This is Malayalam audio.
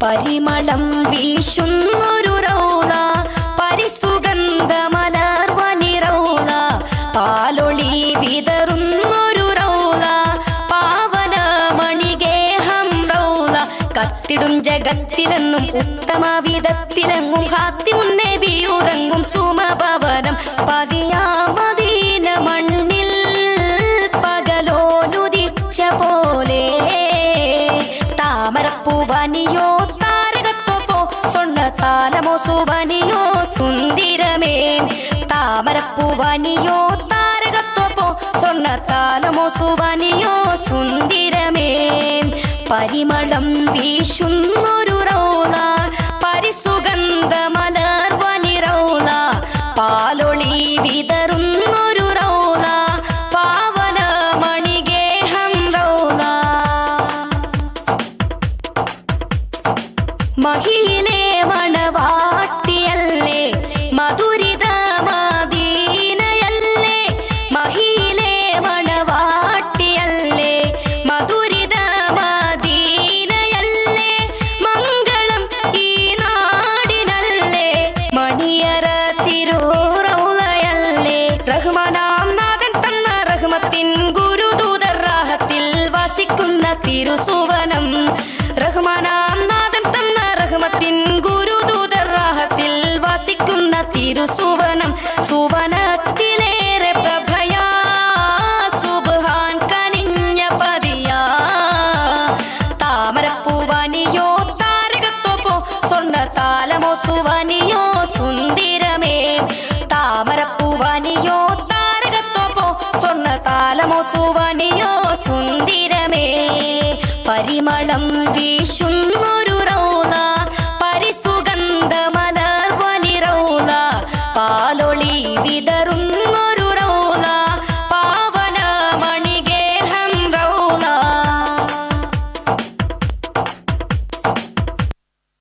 പരിമളം വീശുന്നൊരു റൗള പരിസുഗന്ധ മലർവനി റൗള പാലൊളി വിതറുന്നൊരു റൗള പാവന മണിഗേഹം റൗള കത്തിടും ജഗത്തിലെന്നും ഉത്തമ വിധത്തിലെങ്ങും ഹാത്തിമുന്നബിയുറങ്ങും സുമഭവനം പതിയാ മദീന മണ്ണിൽ പകലോനുദിച്ച പോലെ താമരപ്പൂവനിയോ താരകത്തോപ്പോ സ്വർണ്ണത്താലമോ സുവനിയോ സുന്ദരമേ താമരപ്പൂവനിയോ താരകത്തോപ്പോ സ്വർണ്ണത്താലമോ സുവനിയോ സുന്ദരമേ പരിമളം വീശുന്നൊരു റൗള പരിസുഗന്ധ മലർവനി റൗള പാലൊളി വിതറുന്നൊരു റൗള പാവന മണിഗേഹം റൗള മഹിയിലെ മണവാട്ടിയല്ലേ മധുരിത മദീനയല്ലേ മഹിയിലെ മണവാട്ടിയല്ലേ മധുരിത മദീനയല്ലേ മംഗളം ഈ നാടിനല്ലേ മണിയറ തിരുറൗളയല്ലേ റഹ്മാനാം നാഥൻ തന്ന റഹ്മത്തിൻ ഗുരുദൂതർ റാഹത്തിൽ വസിക്കുന്ന തിരുസുവനം റഹ്മാനാം നാഥൻ തന്ന റഹ്മത്തിൻ ഗുരുദൂതർ റാഹത്തിൽ വസിക്കുന്ന തിരുസുവനം സുവനത്തിലേറെ പ്രഭയാ സുബ്ഹാൻ കനിഞ്ഞ പതിയാ താമരപ്പൂവനിയോ താരകത്തോപ്പോ സ്വർണ്ണത്താലമോ സുവനിയോ സുന്ദരമേ താമരപ്പൂവനിയോ താരകത്തോപ്പോ സ്വർണ്ണത്താലമോ സുവനിയോ സുന്ദരമേ പരിമളം വീശു